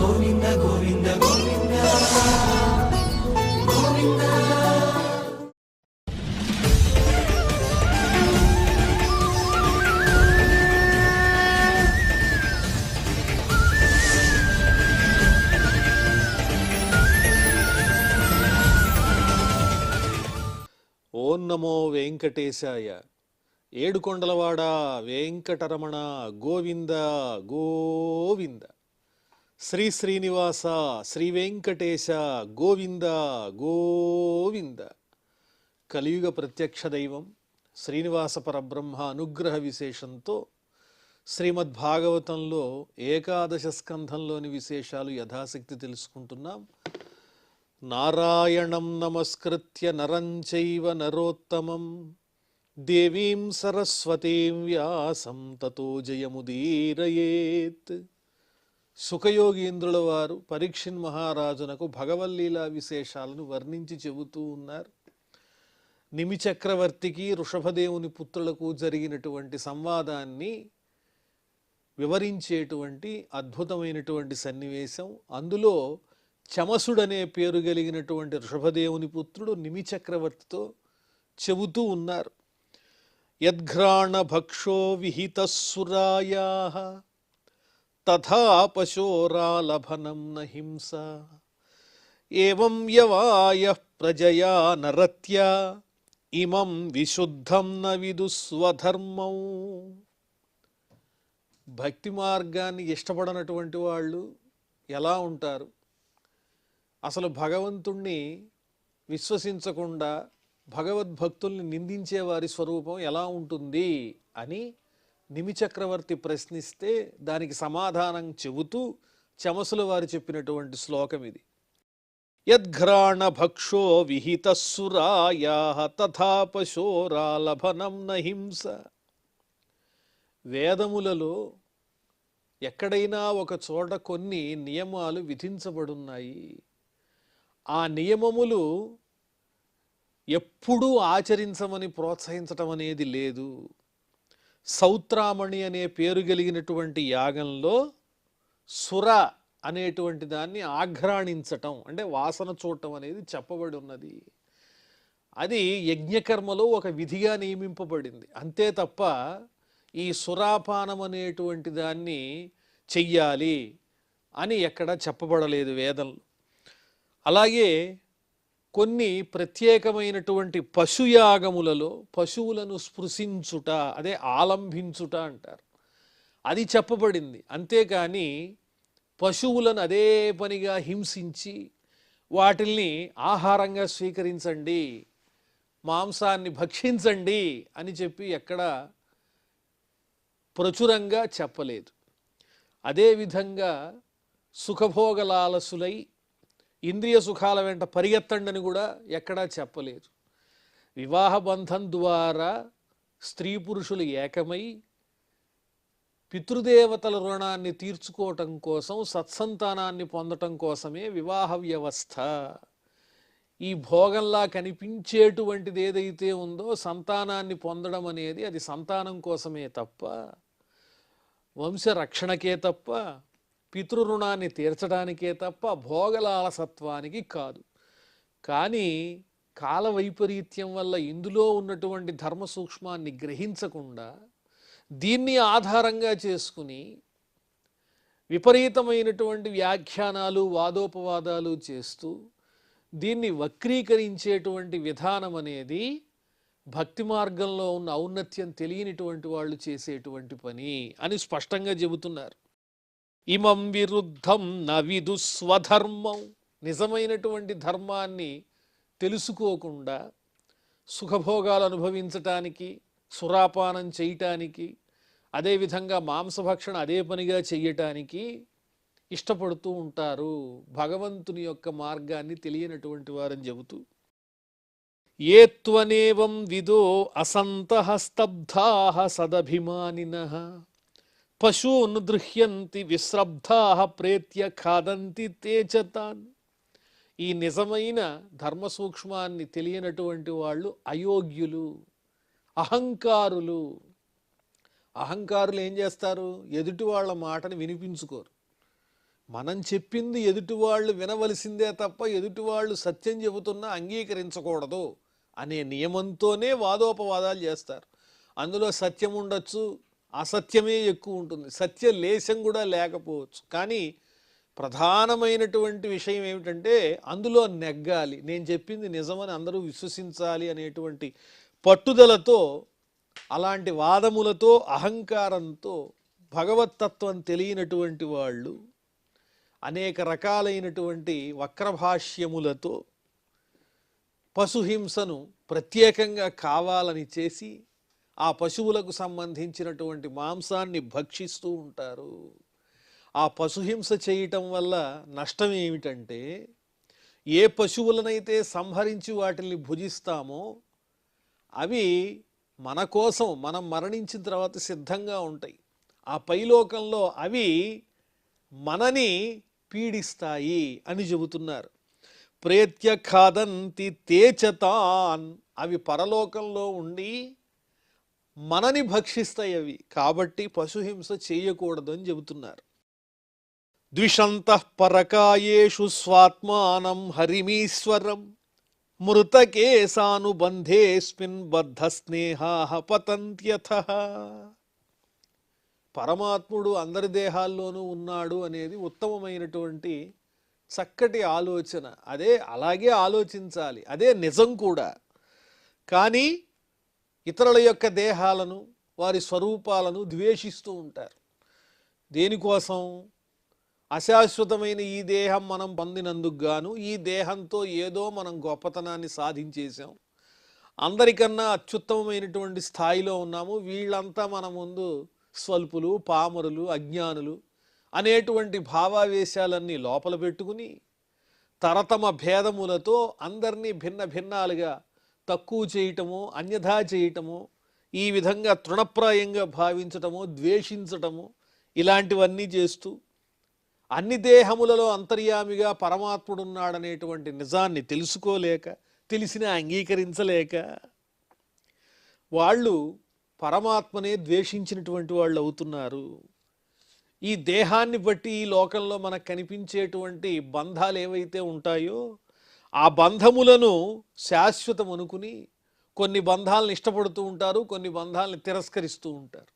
గోవింద గోవింద గోవింద గోవింద. ఓం నమో వెంకటేశాయ. ఏడుకొండలవాడ వెంకటరమణ గోవింద గోవింద. శ్రీ శ్రీనివాస శ్రీ వెంకటేశ గోవింద గోవింద. కలియుగ ప్రత్యక్ష దైవం శ్రీనివాస పరబ్రహ్మ అనుగ్రహ విశేషంతో శ్రీమద్భాగవతంలో ఏకాదశ స్కంధంలోని విశేషాలు యథాశక్తి తెలుసుకుంటున్నాం. నారాయణం నమస్కృత్య నరం చైవ నరోత్తమం దేవీం సరస్వతీం వ్యాసం తతో జయముదీరయేత్. సుఖయోగీంద్రుల వారు పరీక్షిన్ మహారాజునకు భగవల్లీలా విశేషాలను వర్ణించి చెబుతూ ఉన్నారు. నిమి చక్రవర్తికి వృషభదేవుని పుత్రులకు జరిగినటువంటి సంవాదాన్ని వివరించేటువంటి అద్భుతమైనటువంటి సన్నివేశం. అందులో చమసుడనే పేరు కలిగినటువంటి వృషభదేవుని పుత్రుడు నిమి చక్రవర్తితో చెబుతూ ఉన్నారు. యద్ఘ్రాణ భక్షో విహితస్సురాయాః తథా పశోరాలభనం న హింస ఏవం యవాయః ప్రజయా నరత్య ఇమం విశుద్ధం న విదుస్వధర్మం. భక్తి మార్గాన్ని ఇష్టపడనటువంటి వాళ్ళు ఎలా ఉంటారు, అసలు భగవంతుణ్ణి విశ్వసించకుండా భగవద్భక్తుల్ని నిందించే వారి స్వరూపం ఎలా ఉంటుంది అని నిమి చక్రవర్తి ప్రశ్నిస్తే దానికి సమాధానం చెబుతూ చమసుల వారు చెప్పినటువంటి శ్లోకం ఇది. యద్ఘ్రాణ భక్షో విహితస్సురాయాః తథా పశోరాలభనం న హింస. వేదములలో ఎక్కడైనా ఒక చోట కొన్ని నియమాలు విధించబడున్నాయి. ఆ నియమములు ఎప్పుడూ ఆచరించమని ప్రోత్సహించటం అనేది లేదు. సౌత్రామణి అనే పేరు కలిగినటువంటి యాగంలో సుర అనేటువంటి దాన్ని ఆఘ్రాణించటం అంటే వాసన చూడటం అనేది చెప్పబడి ఉన్నది. అది యజ్ఞకర్మలో ఒక విధిగా నియమింపబడింది. అంతే తప్ప ఈ సురాపానం అనేటువంటి దాన్ని చెయ్యాలి అని ఎక్కడ చెప్పబడలేదు వేదంలో. అలాగే కొన్ని ప్రత్యేకమైనటువంటి పశుయాగములలో పశువులను స్పృశించుట, అదే ఆలంభించుట అంటారు, అది చెప్పబడింది. అంతేకాని పశువులను అదే పనిగా హింసించి వాటిల్ని ఆహారంగా స్వీకరించండి, మాంసాన్ని భక్షించండి అని చెప్పి ఎక్కడ ప్రచురంగా చెప్పలేదు. అదేవిధంగా సుఖభోగలాలసులై ఇంద్రియ సుఖాల వెంట పరిగెత్తండని కూడా ఎక్కడా చెప్పలేదు. వివాహ బంధం ద్వారా స్త్రీ పురుషులు ఏకమై పితృదేవతల రుణాన్ని తీర్చుకోవటం కోసం, సత్సంతానాన్ని పొందటం కోసమే వివాహ వ్యవస్థ. ఈ భోగంలా కనిపించేటువంటిది ఏదైతే ఉందో సంతానాన్ని పొందడం అనేది అది సంతానం కోసమే తప్ప, వంశరక్షణకే తప్ప, పితృరుణాన్ని తీర్చడానికే తప్ప భోగలాలసత్వానికి కాదు. కానీ కాల వైపరీత్యం వల్ల ఇందులో ఉన్నటువంటి ధర్మ సూక్ష్మాన్ని గ్రహించకుండా దీన్ని ఆధారంగా చేసుకుని విపరీతమైనటువంటి వ్యాఖ్యానాలు, వాదోపవాదాలు చేస్తూ దీన్ని వక్రీకరించేటువంటి విధానం అనేది భక్తి మార్గంలో ఉన్న ఔన్నత్యం తెలియనిటువంటి వాళ్ళు చేసేటువంటి పని అని స్పష్టంగా చెబుతున్నారు. ఇమం విరుద్ధం న విదుస్వధర్మం. నిజమైనటువంటి ధర్మాన్ని తెలుసుకోకుండా సుఖభోగాలు అనుభవించటానికి, సురాపానం చేయటానికి, అదేవిధంగా మాంసభక్షణ అదే పనిగా చెయ్యటానికి ఇష్టపడుతూ ఉంటారు. భగవంతుని యొక్క మార్గాన్ని తెలియనటువంటి వారని చెబుతూ ఏ త్వనేవం విదో అసంతః స్తబ్ధాః సదభిమానినః పశూన్ దృహ్యంతి విశ్రబ్ధాః ప్రేత్య ఖాదంతి తే చ తాన్. ఈ నిజమైన ధర్మ సూక్ష్మాన్ని తెలియనటువంటి వాళ్ళు అయోగ్యులు, అహంకారులు. అహంకారులు ఏం చేస్తారు? ఎదుటి వాళ్ళ మాటని వినిపించుకోరు. మనం చెప్పింది ఎదుటివాళ్ళు వినవలసిందే తప్ప ఎదుటివాళ్ళు సత్యం చెబుతున్నా అంగీకరించకూడదు అనే నియమంతోనే వాదోపవాదాలు చేస్తారు. అందులో సత్యం ఉండొచ్చు, అసత్యమే ఎక్కువ ఉంటుంది, సత్య లేశం కూడా లేకపోవచ్చు. కానీ ప్రధానమైనటువంటి విషయం ఏమిటంటే అందులో నెగ్గాలి, నేను చెప్పింది నిజమని అందరూ విశ్వసించాలి అనేటువంటి పట్టుదలతో, అలాంటి వాదములతో, అహంకారంతో భగవత్తత్వం తెలియనటువంటి వాళ్ళు అనేక రకాలైనటువంటి వక్రభాష్యములతో పశుహింసను ప్రత్యేకంగా కావాలని చేసి ఆ పశువులకు సంబంధించినటువంటి మాంసాన్ని భక్షిస్తూ ఉంటారు. ఆ పశుహింస చేయటం వల్ల నష్టం ఏమిటంటే ఏ పశువులనైతే సంహరించి వాటిని భుజిస్తామో అవి మన కోసం మనం మరణించిన తర్వాత సిద్ధంగా ఉంటాయి. ఆ పైలోకంలో అవి మనని పీడిస్తాయి అని చెబుతున్నారు. ప్రేత్య ఖాదంతి తేచతాన్, అవి పరలోకంలో ఉండి మనని భక్షిస్తాయి అవి. కాబట్టి పశుహింస చేయకూడదు అని చెబుతున్నారు. ద్విషంతః పరకాయేషు స్వాత్మానం హరిమీశ్వరం మృతకేశానుబంధేస్మిన్ బద్ధస్నేహాః పతంత్యథః. పరమాత్ముడు అందరి దేహాల్లోనూ ఉన్నాడు అనేది ఉత్తమమైనటువంటి చక్కటి ఆలోచన. అదే అలాగే ఆలోచించాలి, అదే నిజం కూడా. కానీ ఇతరుల యొక్క దేహాలను, వారి స్వరూపాలను ద్వేషిస్తూ ఉంటారు. దేనికోసం? అశాశ్వతమైన ఈ దేహం మనం పొందినందుకు గాను ఈ దేహంతో ఏదో మనం గొప్పతనాన్ని సాధించేసాం, అందరికన్నా అత్యుత్తమమైనటువంటి స్థాయిలో ఉన్నాము, వీళ్ళంతా మన ముందు స్వల్పులు, పామరులు, అజ్ఞానులు అనేటువంటి భావావేశాలన్నీ లోపల పెట్టుకుని తరతమ భేదములతో అందరినీ భిన్న భిన్నాలుగా తక్కువ చేయటము, అన్యథా చేయటము, ఈ విధంగా తృణప్రాయంగా భావించటము, ద్వేషించటము, ఇలాంటివన్నీ చేస్తూ అన్ని దేహములలో అంతర్యామిగా పరమాత్ముడున్నాడనేటువంటి నిజాన్ని తెలుసుకోలేక, తెలిసినా అంగీకరించలేక వాళ్ళు పరమాత్మనే ద్వేషించినటువంటి వాళ్ళు అవుతున్నారు. ఈ దేహాన్ని బట్టి ఈ లోకంలో మనకు కనిపించేటువంటి బంధాలు ఏవైతే ఉంటాయో ఆ బంధములను శాశ్వతం అనుకుని కొన్ని బంధాలను ఇష్టపడుతూ ఉంటారు, కొన్ని బంధాలను తిరస్కరిస్తూ ఉంటారు.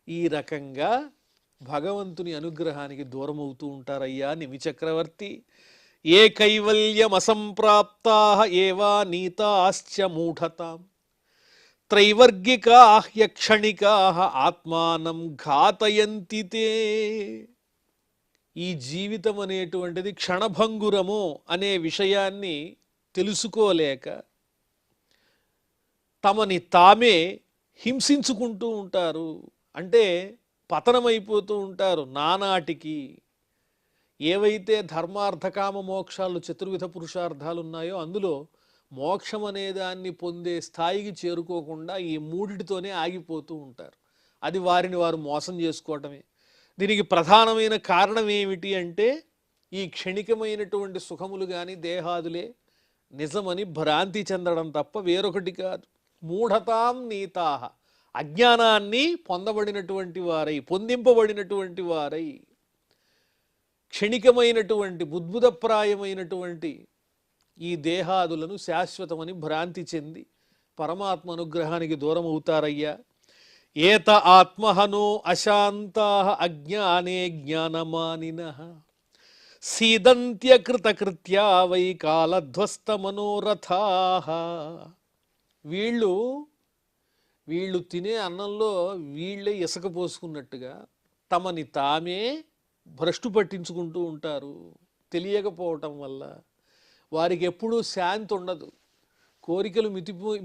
ఈ రకంగా భగవంతుని అనుగ్రహానికి దూరమవుతూ ఉంటారయ్యా నిమిచక్రవర్తి. ఏ కైవల్యం అసంప్రాప్తా ఏవా నీతాశ్చ మూఢతాం త్రైవర్గికాః యక్షణికాః ఆత్మానం ఘాతయంతి తే. ఈ జీవితం అనేటువంటిది క్షణభంగురము అనే విషయాన్ని తెలుసుకోలేక తమని తామే హింసించుకుంటూ ఉంటారు. అంటే పతనమైపోతూ ఉంటారు నానాటికి. ఏవైతే ధర్మార్థకామ మోక్షాలు, చతుర్విధ పురుషార్థాలు ఉన్నాయో అందులో మోక్షం అనే దాన్ని పొందే స్థాయికి చేరుకోకుండా ఈ మూడిటితోనే ఆగిపోతూ ఉంటారు. అది వారిని వారు మోసం చేసుకోవటమే. దీనికి ప్రధానమైన కారణం ఏమిటి అంటే ఈ క్షణికమైనటువంటి సుఖములు కానీ దేహాదులే నిజమని భ్రాంతి చెందడం తప్ప వేరొకటి కాదు. మూఢతాం నీతాః, అజ్ఞానాన్ని పొందబడినటువంటి వారై, పొందింపబడినటువంటి వారై, క్షణికమైనటువంటి బుద్భుతప్రాయమైనటువంటి ఈ దేహాదులను శాశ్వతమని భ్రాంతి చెంది పరమాత్మ అనుగ్రహానికి దూరం అవుతారయ్యా. ఏత ఆత్మహనో అశాంతాః అజ్ఞానే జ్ఞానమానినః సీదంత్యకృతకృత్యా వై కాలధ్వస్త మనోరథాః. వీళ్ళు తినే అన్నంలో వీళ్ళే ఇసుక పోసుకున్నట్టుగా తమని తామే భ్రష్టు పట్టించుకుంటూ ఉంటారు. తెలియకపోవటం వల్ల వారికి ఎప్పుడూ శాంతి ఉండదు. కోరికలు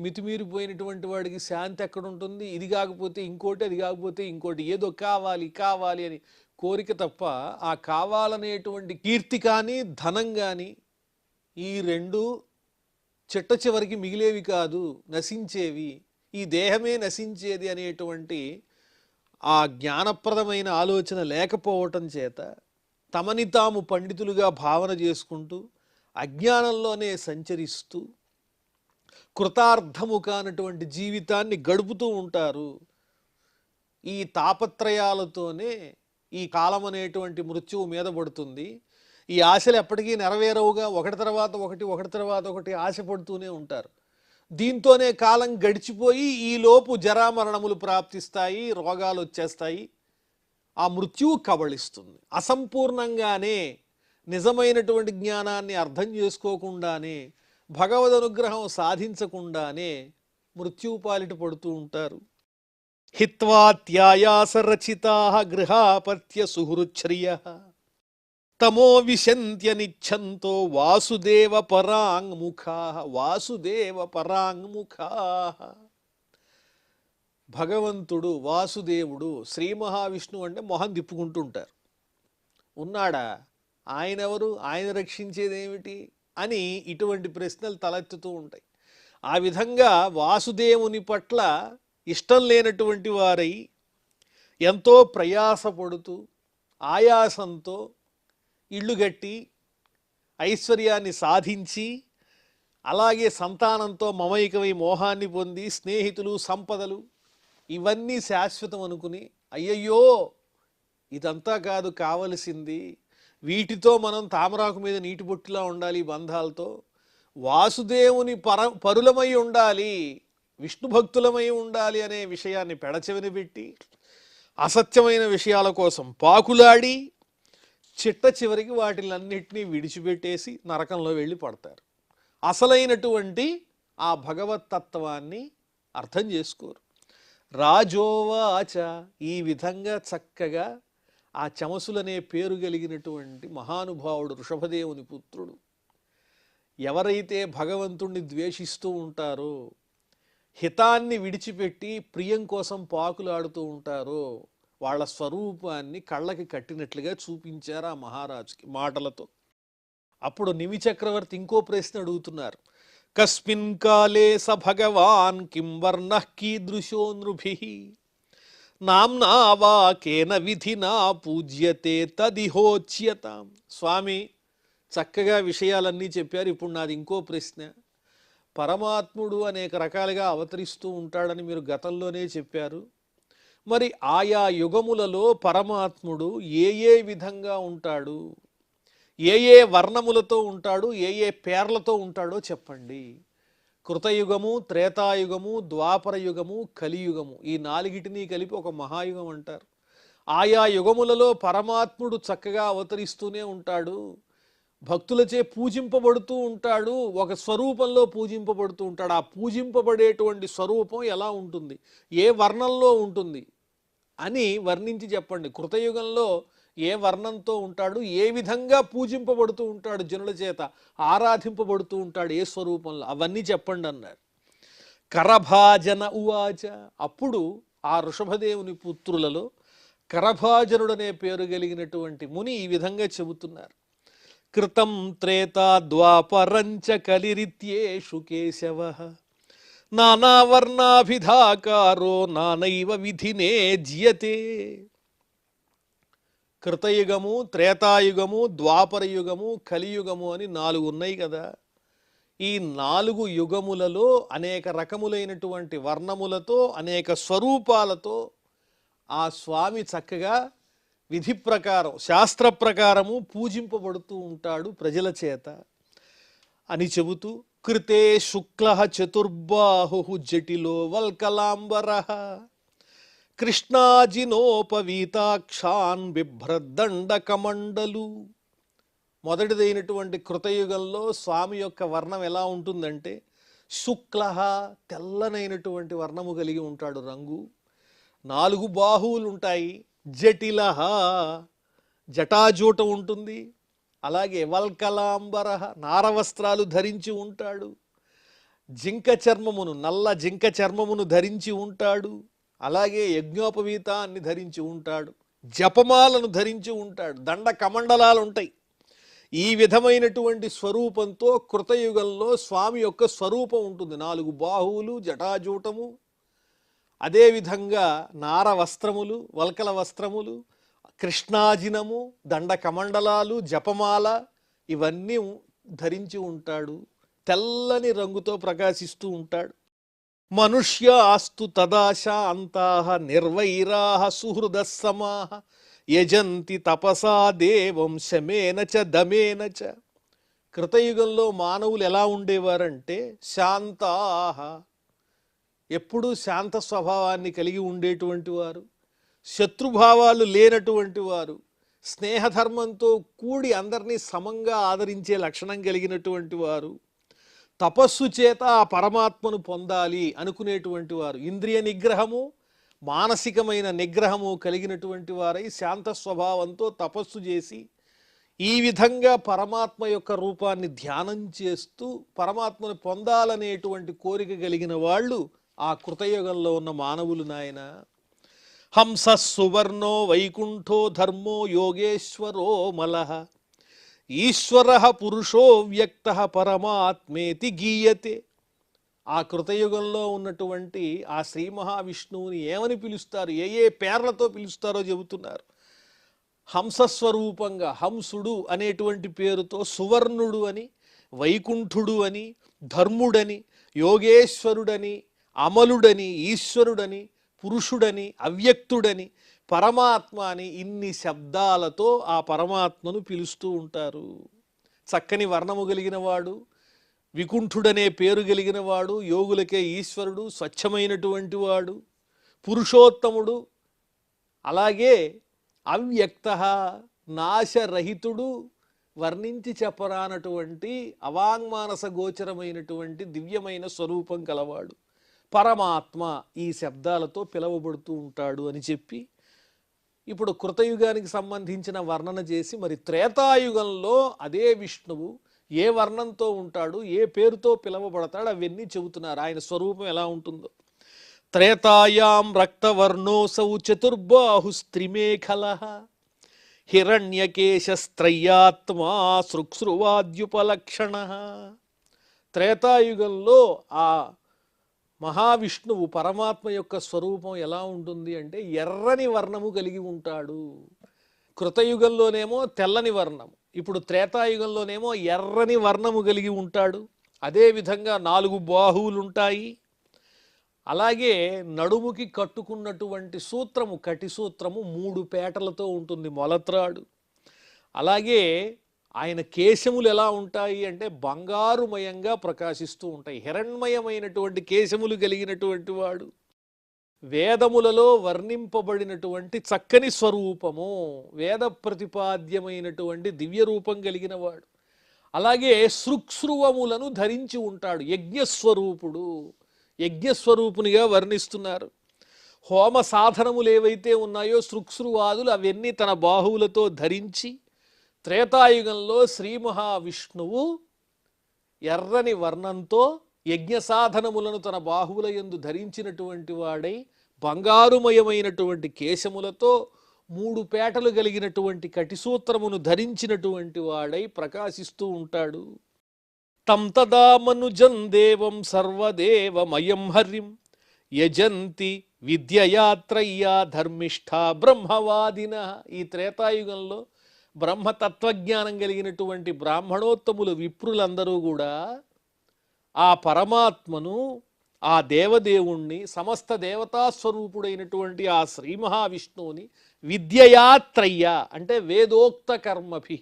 మితిమీరిపోయినటువంటి వాడికి శాంతి ఎక్కడుంటుంది? ఇది కాకపోతే ఇంకోటి, అది కాకపోతే ఇంకోటి, ఏదో కావాలి కావాలి అని కోరిక తప్ప ఆ కావాలనేటువంటి కీర్తి కానీ ధనం కానీ ఈ రెండు చిట్ట చివరికి మిగిలేవి కాదు, నశించేవి. ఈ దేహమే నశించేది అనేటువంటి ఆ జ్ఞానప్రదమైన ఆలోచన లేకపోవటం చేత తమని తాము పండితులుగా భావన చేసుకుంటూ అజ్ఞానంలోనే సంచరిస్తూ కృతార్థము కానటువంటి జీవితాన్ని గడుపుతూ ఉంటారు. ఈ తాపత్రయాలతోనే ఈ కాలం అనేటువంటి మృత్యువు మీద పడుతుంది. ఈ ఆశలు ఎప్పటికీ నెరవేరవుగా, ఒకటి తర్వాత ఒకటి ఆశపడుతూనే ఉంటారు. దీంతోనే కాలం గడిచిపోయి ఈలోపు జరామరణములు ప్రాప్తిస్తాయి, రోగాలు వచ్చేస్తాయి, ఆ మృత్యువు కబళిస్తుంది. అసంపూర్ణంగానే నిజమైనటువంటి జ్ఞానాన్ని అర్థం చేసుకోకుండానే, భగవద్ అనుగ్రహం సాధించకుండానే మృత్యువు పాలిట పడుతూ ఉంటారు. హిత్వాత్యాయాసరచితా గృహాపత్య సుహృచ్ఛ్రియః తమో విశంత్యనిచ్ఛంతో వాసుదేవ పరాంగ్ముఖాః. వాసుదేవ పరాంగ్ముఖాః. భగవంతుడు వాసుదేవుడు, శ్రీ మహావిష్ణువు అంటే మొహం తిప్పుకుంటూ ఉంటారు. ఉన్నాడా? ఆయన ఎవరు? ఆయన రక్షించేదేమిటి అని ఇటువంటి ప్రశ్నలు తలెత్తుతూ ఉంటాయి. ఆ విధంగా వాసుదేవుని పట్ల ఇష్టం లేనటువంటి వారై ఎంతో ప్రయాసపడుతూ ఆయాసంతో ఇళ్ళు గట్టి ఐశ్వర్యాన్ని సాధించి అలాగే సంతానంతో మమైకమై మోహాన్ని పొంది స్నేహితులు సంపదలు ఇవన్నీ శాశ్వతం అనుకుని అయ్యయ్యో ఇదంతా కాదు కావలసింది, వీటితో మనం తామరాకు మీద నీటి బొట్టులా ఉండాలి, బంధాలతో వాసుదేవుని పరులమై ఉండాలి, విష్ణు భక్తులమై ఉండాలి అనే విషయాన్ని పెడచెవిని పెట్టి అసత్యమైన విషయాల కోసం పాకులాడి చిట్ట చివరికి వాటిలన్నిటినీ విడిచిపెట్టేసి నరకంలో వెళ్ళి పడతారు. అసలైనటువంటి ఆ భగవత్తత్వాన్ని అర్థం చేసుకోరు. రాజోవాచ. ఈ విధంగా చక్కగా ఆ చమసులనే పేరు కలిగినటువంటి మహానుభావుడు వృషభదేవుని పుత్రుడు ఎవరైతే భగవంతుణ్ణి ద్వేషిస్తూ ఉంటారో, హితాన్ని విడిచిపెట్టి ప్రియం కోసం పాకులాడుతూ ఉంటారో, వాళ్ళ స్వరూపాన్ని కళ్ళకి కట్టినట్లుగా చూపించారు ఆ మహారాజుకి మాటలతో. అప్పుడు నిమి చక్రవర్తి ఇంకో ప్రశ్న అడుగుతున్నారు. కస్మిన్ కాలే స భగవాన్ కిం వర్ణః కీదృశో నృభిః నామ్నా వా కేన విధినా పూజ్యతే తదిహోచ్యతాం. స్వామి చక్కగా విషయాలన్నీ చెప్పారు. ఇప్పుడు నాది ఇంకో ప్రశ్న. పరమాత్ముడు అనేక రకాలుగా అవతరిస్తూ ఉంటాడని మీరు గతంలోనే చెప్పారు. మరి ఆయా యుగములలో పరమాత్ముడు ఏ ఏ విధంగా ఉంటాడు, ఏ ఏ వర్ణములతో ఉంటాడు, ఏ ఏ పేర్లతో ఉంటాడో చెప్పండి. కృతయుగము, త్రేతాయుగము, ద్వాపర యుగము, కలియుగము, ఈ నాలుగిటిని కలిపి ఒక మహాయుగం అంటారు. ఆయా యుగములలో పరమాత్ముడు చక్కగా అవతరిస్తూనే ఉంటాడు, భక్తులచే పూజింపబడుతూ ఉంటాడు, ఒక స్వరూపంలో పూజింపబడుతూ ఉంటాడు. ఆ పూజింపబడేటువంటి స్వరూపం ఎలా ఉంటుంది, ఏ వర్ణంలో ఉంటుంది అని వర్ణించి చెప్పండి. కృతయుగంలో ఏ వర్ణంతో ఉంటాడు, ఏ విధంగా పూజింపబడుతూ ఉంటాడు, జనుల చేత ఆరాధింపబడుతూ ఉంటాడు, ఏ స్వరూపంలో, అవన్నీ చెప్పండి అన్నారు. కరభాజన ఉవాచ. అప్పుడు ఆ వృషభదేవుని పుత్రులలో కరభాజనుడనే పేరు కలిగినటువంటి ముని ఈ విధంగా చెబుతున్నారు. కృతం త్రేతా ద్వాపరంచ కలిరిత్యేషు కేశవః నానావర్ణాభిధాకారో నానైవ విధినే జ్యతే. కృతయుగము, త్రేతాయుగము, ద్వాపర యుగము, కలియుగము అని 4 ఉన్నాయి కదా. ఈ 4 యుగములలో అనేక రకములైనటువంటి వర్ణములతో అనేక స్వరూపాలతో ఆ స్వామి చక్కగా విధి ప్రకారం శాస్త్ర ప్రకారము పూజింపబడుతూ ఉంటాడు ప్రజల చేత అని చెబుతూ, కృతే శుక్ల చతుర్బాహు జటిలో వల్కలాంబరః కృష్ణాజినోపవీతాక్షాన్ బిభ్రదండ కమండలు. మొదటిదైనటువంటి కృతయుగంలో స్వామి యొక్క వర్ణం ఎలా ఉంటుందంటే శుక్ల, తెల్లనైనటువంటి వర్ణము కలిగి ఉంటాడు, రంగు. 4 బాహువులు ఉంటాయి. జటిల, జటాజూట ఉంటుంది. అలాగే వల్కలాంబర, నారవస్త్రాలు ధరించి ఉంటాడు. జింక చర్మమును, నల్ల జింక చర్మమును ధరించి ఉంటాడు. అలాగే యజ్ఞోపవీతాన్ని ధరించి ఉంటాడు. జపమాలను ధరించి ఉంటాడు. దండ కమండలాలు ఉంటాయి. ఈ విధమైనటువంటి స్వరూపంతో కృతయుగంలో స్వామి యొక్క స్వరూపం ఉంటుంది. 4 బాహువులు, జటాజూటము, అదేవిధంగా నార వస్త్రములు, వల్కల వస్త్రములు, కృష్ణాజినము, దండ కమండలాలు, జపమాల ఇవన్నీ ధరించి ఉంటాడు. తెల్లని రంగుతో ప్రకాశిస్తూ ఉంటాడు. మనుష్యాస్తు తదాశ అంతాహ నిర్వైరాహ సుహృద సమాహ యజంతి తపసా దేవం శమేన చ దమేన చ. కృతయుగంలో మానవులు ఎలా ఉండేవారంటే శాంతాహ, ఎప్పుడూ శాంత స్వభావాన్ని కలిగి ఉండేటువంటి వారు, శత్రుభావాలు లేనటువంటి వారు, స్నేహధర్మంతో కూడి అందరినీ సమంగా ఆదరించే లక్షణం కలిగినటువంటి వారు, తపస్సు చేత ఆ పరమాత్మను పొందాలి అనుకునేటువంటి వారు, ఇంద్రియ నిగ్రహము మానసికమైన నిగ్రహము కలిగినటువంటి వారై శాంత స్వభావంతో తపస్సు చేసి ఈ విధంగా పరమాత్మ యొక్క రూపాన్ని ధ్యానం చేస్తూ పరమాత్మను పొందాలనేటువంటి కోరిక కలిగిన వాళ్ళు ఆ కృతయుగంలో ఉన్న మానవులు నాయన. హంస సువర్ణో వైకుంఠో ధర్మో యోగేశ్వరో మలః ఈశ్వర పురుషో వ్యక్త పరమాత్మేతి గీయతే. ఆ కృతయుగంలో ఉన్నటువంటి ఆ శ్రీ మహావిష్ణువుని ఏమని పిలుస్తారు, ఏ ఏ పేర్లతో పిలుస్తారో చెబుతున్నారు. హంసస్వరూపంగా హంసుడు అనేటువంటి పేరుతో సువర్ణుడు అని, వైకుంఠుడు అని, ధర్ముడని, యోగేశ్వరుడని, అమలుడని, ఈశ్వరుడని, పురుషుడని, అవ్యక్తుడని, పరమాత్మ అని ఇన్ని శబ్దాలతో ఆ పరమాత్మను పిలుస్తూ ఉంటారు. చక్కని వర్ణము కలిగిన వాడు, వికుంఠుడనే పేరు కలిగిన వాడు, యోగులకే ఈశ్వరుడు, స్వచ్ఛమైనటువంటి వాడు, పురుషోత్తముడు, అలాగే అవ్యక్త నాశరహితుడు, వర్ణించి చెప్పరానటువంటి అవాంగ్మానస గోచరమైనటువంటి దివ్యమైన స్వరూపం కలవాడు పరమాత్మ ఈ శబ్దాలతో పిలువబడుతూ ఉంటాడు అని చెప్పి ఇప్పుడు కృతయుగానికి సంబంధించిన వర్ణన చేసి మరి త్రేతాయుగంలో అదే విష్ణువు ఏ వర్ణంతో ఉంటాడు, ఏ పేరుతో పిలువబడతాడు అవన్నీ చెబుతున్నారు. ఆయన స్వరూపం ఎలా ఉంటుందో. త్రేతాయాం రక్తవర్ణోసౌ చతుర్బాహుస్త్రిమేఖలః హిరణ్యకేశస్త్రయ్యాత్మా సృక్సృవాద్యుపలక్షణః. త్రేతాయుగంలో ఆ మహావిష్ణువు పరమాత్మ యొక్క స్వరూపం ఎలా ఉంటుంది అంటే ఎర్రని వర్ణము కలిగి ఉంటాడు. కృతయుగంలోనేమో తెల్లని వర్ణం, ఇప్పుడు త్రేతాయుగంలోనేమో ఎర్రని వర్ణము కలిగి ఉంటాడు. అదేవిధంగా 4 బాహువులుంటాయి. అలాగే నడుముకి కట్టుకున్నటువంటి సూత్రము కటి సూత్రము 3 పేటలతో ఉంటుంది, మొలత్రాడు. అలాగే ఆయన కేశములు ఎలా ఉంటాయి అంటే బంగారుమయంగా ప్రకాశిస్తూ ఉంటాయి. హిరణ్మయమైనటువంటి కేశములు కలిగినటువంటి వాడు, వేదములలో వర్ణింపబడినటువంటి చక్కని స్వరూపము, వేద ప్రతిపాద్యమైనటువంటి దివ్య రూపం కలిగిన వాడు. అలాగే సృక్సృవములను ధరించి ఉంటాడు, యజ్ఞస్వరూపుడు, యజ్ఞస్వరూపునిగా వర్ణిస్తున్నారు. హోమ సాధనములు ఏవైతే ఉన్నాయో సృక్సృవాదులు అవన్నీ తన బాహువులతో ధరించి త్రేతాయుగంలో శ్రీ మహావిష్ణువు ఎర్రని వర్ణంతో యజ్ఞ సాధనములను తన బాహువుల యందు ధరించినటువంటి వాడై బంగారుమయమైనటువంటి కేశములతో 3 పేటలు కలిగినటువంటి కటిసూత్రమును ధరించినటువంటి వాడై ప్రకాశిస్తూ ఉంటాడు. తం తదా మనుజం దేవం సర్వదేవమయం హరిం యజంతి విద్యయాత్రయ్యా ధర్మిష్ఠా బ్రహ్మవాదిన. ఈ త్రేతాయుగంలో బ్రహ్మతత్వజ్ఞానం కలిగినటువంటి బ్రాహ్మణోత్తములు విప్రులందరూ కూడా ఆ పరమాత్మను, ఆ దేవదేవుణ్ణి, సమస్త దేవతాస్వరూపుడైనటువంటి ఆ శ్రీ మహావిష్ణువుని విద్యయాత్రయ్య అంటే వేదోక్త కర్మభి,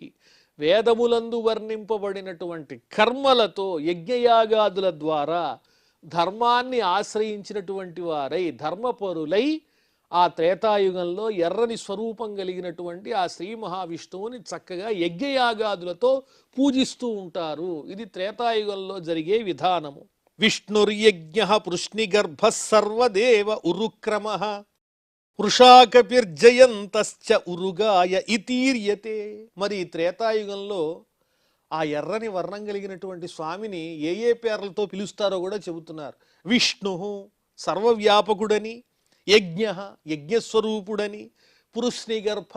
వేదములందు వర్ణింపబడినటువంటి కర్మలతో యజ్ఞయాగాదుల ద్వారా ధర్మాన్ని ఆశ్రయించినటువంటి వారై ధర్మపరులై ఆ త్రేతాయుగంలో ఎర్రని స్వరూపం కలిగినటువంటి ఆ శ్రీ మహావిష్ణువుని చక్కగా యజ్ఞయాగాదులతో పూజిస్తూ ఉంటారు. ఇది త్రేతాయుగంలో జరిగే విధానము. విష్ణుర్యజ్ఞ పృష్ణిగర్భ సర్వదేవ ఉరుక్రమ వృషాకపిర్జయంతశ్చ ఉరుగాయ ఇతీర్యతే. మరి త్రేతాయుగంలో ఆ ఎర్రని వర్ణం కలిగినటువంటి స్వామిని ఏ ఏ పేర్లతో పిలుస్తారో కూడా చెబుతున్నారు. విష్ణు సర్వవ్యాపకుడని, యజ్ఞ యజ్ఞస్వరూపుడని, పృష్ణిగర్భ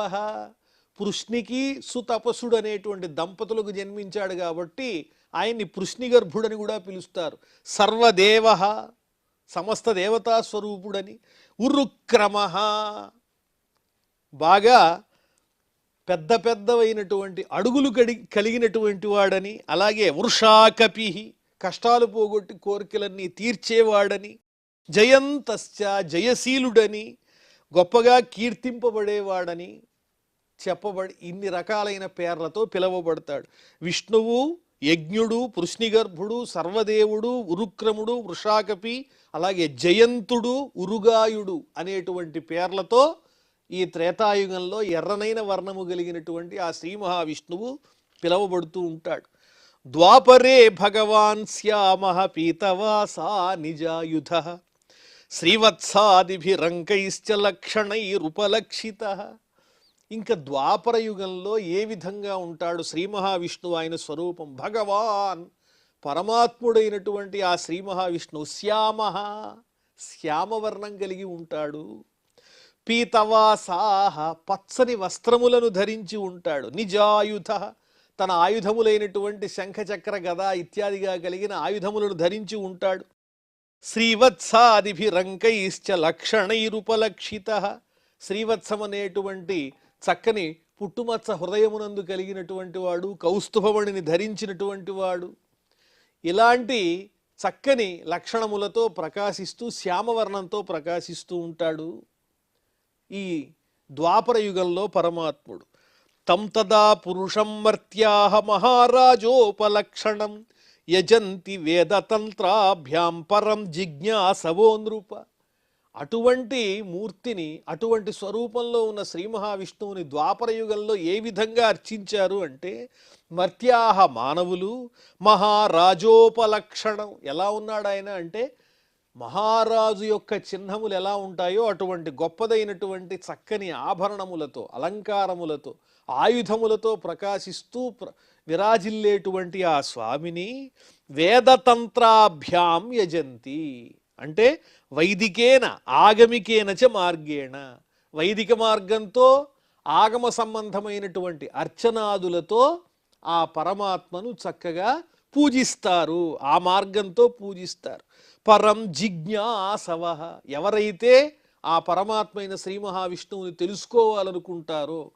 పృష్ణికి సుతపసుడు అనేటువంటి దంపతులకు జన్మించాడు కాబట్టి ఆయన్ని పృష్ణిగర్భుడని కూడా పిలుస్తారు. సర్వదేవ సమస్త దేవతా స్వరూపుడని, ఉరుక్రమ బాగా పెద్ద పెద్దవైనటువంటి అడుగులు కలిగినటువంటి వాడని, అలాగే వృషాకపి కష్టాలు పోగొట్టి కోరికలన్నీ తీర్చేవాడని, జయంతశ్చ జయశీలుడని, గొప్పగా కీర్తింపబడేవాడని, ఇన్ని రకాలైన పేర్లతో పిలువబడతాడు. విష్ణువు, యజ్ఞుడు, పృశ్నిగర్భుడు, సర్వదేవుడు, ఉరుక్రముడు, వృషాకపి, అలాగే జయంతుడు, ఉరుగాయుడు అనేటువంటి పేర్లతో ఈ త్రేతాయుగంలో ఎర్రనైన వర్ణము కలిగినటువంటి ఆ శ్రీ మహావిష్ణువు పిలువబడుతూ ఉంటాడు. ద్వాపరే భగవాన్ శ్యామః పీతవాసా నిజాయుధ శ్రీవత్సాదిభిరంకైశ్చ లక్షణైరుపలక్షితః. ఇంకా ద్వాపర యుగంలో ఏ విధంగా ఉంటాడు శ్రీ మహావిష్ణువు? ఆయన స్వరూపం భగవాన్, పరమాత్ముడైనటువంటి ఆ శ్రీ మహావిష్ణువు శ్యామః, శ్యామవర్ణం కలిగి ఉంటాడు. పీతవాసాహ, పచ్చని వస్త్రములను ధరించి ఉంటాడు. నిజాయుధ, తన ఆయుధములైనటువంటి శంఖచక్ర గద ఇత్యాదిగా కలిగిన ఆయుధములను ధరించి ఉంటాడు. శ్రీవత్సాదిభిరంకైశ్చ లక్షణైరుపలక్షిత, శ్రీవత్సం అనేటువంటి చక్కని పుట్టుమచ్చ హృదయమునందు కలిగినటువంటి వాడు, కౌస్తుభమణిని ధరించినటువంటి వాడు, ఇలాంటి చక్కని లక్షణములతో ప్రకాశిస్తూ శ్యామవర్ణంతో ప్రకాశిస్తూ ఉంటాడు ఈ ద్వాపర యుగంలో పరమాత్ముడు. తం తదా పురుషం మర్త్యాః మహారాజోపలక్షణం యజంతి వేదతంత్రాభ్యాం పరం జిజ్ఞాసవో నృప. అటువంటి మూర్తిని, అటువంటి స్వరూపంలో ఉన్న శ్రీ మహావిష్ణువుని ద్వాపర యుగంలో ఏ విధంగా అర్చించారు అంటే, మర్త్యాహ మానవులు, మహారాజోపలక్షణం, ఎలా ఉన్నాడు ఆయన అంటే మహారాజు యొక్క చిహ్నములు ఎలా ఉంటాయో అటువంటి గొప్పదైనటువంటి చక్కని ఆభరణములతో, అలంకారములతో, ఆయుధములతో ప్రకాశిస్తూ విరాజిల్లేటువంటి ఆ స్వామిని వేదతంత్రాభ్యాం యజంతి అంటే వైదికేన ఆగమికేన చ మార్గేణ, వైదిక మార్గంతో ఆగమ సంబంధమైనటువంటి అర్చనాదులతో ఆ పరమాత్మను చక్కగా పూజిస్తారు, ఆ మార్గంతో పూజిస్తారు. పరం జిజ్ఞాసవ, ఎవరైతే ఆ పరమాత్మైన శ్రీ మహావిష్ణువుని తెలుసుకోవాలనుకుంటారో,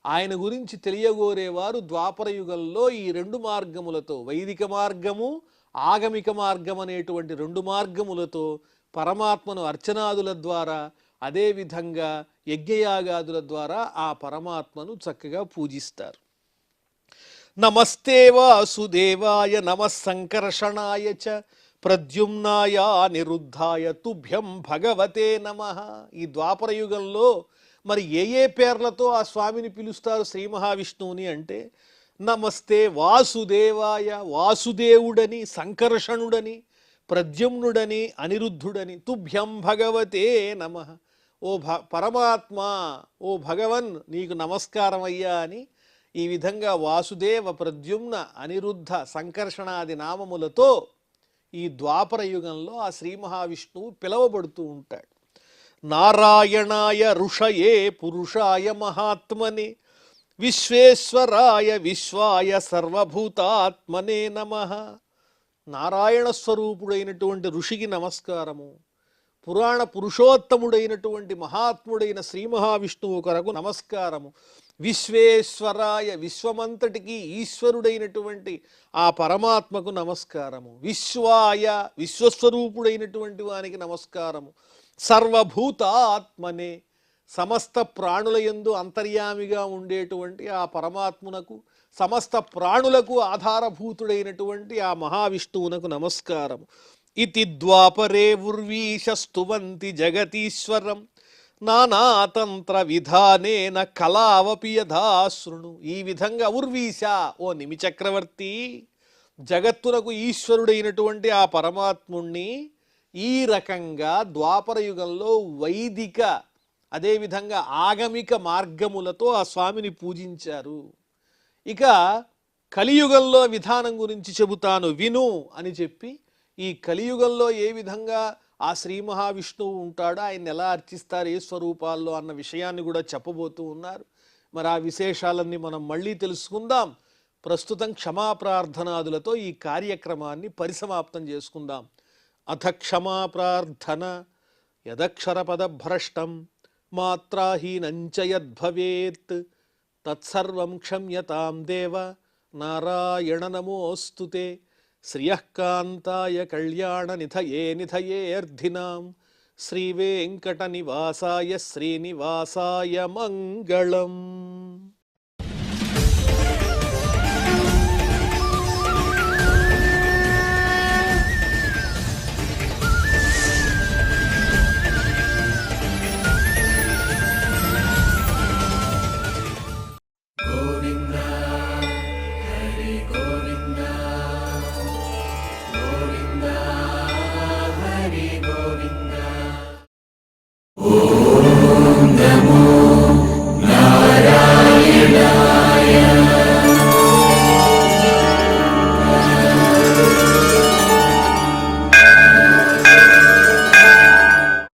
ఆయన గురించి తెలియగోరేవారు ద్వాపర యుగంలో ఈ రెండు మార్గములతో, వైదిక మార్గము, ఆగమిక మార్గం అనేటువంటి రెండు మార్గములతో పరమాత్మను అర్చనాదుల ద్వారా, అదేవిధంగా యజ్ఞయాగాదుల ద్వారా ఆ పరమాత్మను చక్కగా పూజిస్తారు. నమస్తే వాసుదేవాయ నమః సంకర్షణాయ చ ప్రద్యుమ్నాయ నిరుద్ధాయ తుభ్యం భగవతే నమః. ఈ ద్వాపర యుగంలో మరి ఏ పేర్లతో ఆ స్వామిని పిలుస్తారు శ్రీ మహావిష్ణువుని అంటే, నమస్తే వాసుదేవాయ, వాసుదేవుడని, సంకర్షణుడని, ప్రద్యుమ్నుడని, అనిరుద్ధుడని, తుభ్యం భగవతే నమః, ఓ పరమాత్మ, ఓ భగవన్ నీకు నమస్కారం అయ్యా అని ఈ విధంగా వాసుదేవ, ప్రద్యుమ్న, అనిరుద్ధ, సంకర్షణాది నామములతో ఈ ద్వాపర యుగంలో ఆ శ్రీ మహావిష్ణువు పిలువబడుతూ ఉంటాడు. నారాయణాయ ఋషయే పురుషాయ మహాత్మనే విశ్వేశ్వరాయ విశ్వాయ సర్వభూతాత్మనే నమః. నారాయణ స్వరూపుడైనటువంటి ఋషికి నమస్కారము, పురాణ పురుషోత్తముడైనటువంటి మహాత్ముడైన శ్రీ మహావిష్ణువు కొరకు నమస్కారము, విశ్వేశ్వరాయ, విశ్వమంతటికి ఈశ్వరుడైనటువంటి ఆ పరమాత్మకు నమస్కారము, విశ్వాయ, విశ్వస్వరూపుడైనటువంటి వానికి నమస్కారము, సర్వభూతాత్మనే, సమస్త ప్రాణుల యందు అంతర్యామిగా ఉండేటువంటి ఆ పరమాత్మునకు, సమస్త ప్రాణులకు ఆధారభూతుడైనటువంటి ఆ మహావిష్ణువునకు నమస్కారము. ఇతి ద్వాపరే ఉర్వీశ స్తువంతి జగతీశ్వరం నానాతంత్ర విధానేన కళావపి యథాశృణు. ఈ విధంగా ఉర్వీశ, ఓ నిమిచక్రవర్తి, జగత్తునకు ఈశ్వరుడైనటువంటి ఆ పరమాత్ముణ్ణి ఈ రకంగా ద్వాపర యుగంలో వైదిక, అదేవిధంగా ఆగమిక మార్గములతో ఆ స్వామిని పూజించారు. ఇక కలియుగంలో విధానం గురించి చెబుతాను విను అని చెప్పి, ఈ కలియుగంలో ఏ విధంగా ఆ శ్రీ మహావిష్ణువు ఉంటాడో, ఆయన ఎలా అర్చిస్తారు, ఏ స్వరూపాల్లో అన్న విషయాన్ని కూడా చెప్పబోతూ ఉన్నారు. మరి ఆ విశేషాలన్నీ మనం మళ్ళీ తెలుసుకుందాం. ప్రస్తుతం క్షమాప్రార్థనాదులతో ఈ కార్యక్రమాన్ని పరిసమాప్తం చేసుకుందాం. అథ క్షమాప్రార్థన. యదక్షరపదభ్రష్టం మాత్రాహీనంచ యద్భవేత్ తత్సర్వం క్షమ్యతాం దేవ నారాయణ నమోస్తుతే. శ్రియఃకాంతాయ కళ్యాణ నిధయే నిధయేర్ధినాం శ్రీవేంకట నివాసాయ శ్రీనివాసాయ మంగళం. నమో నారాయణాయ.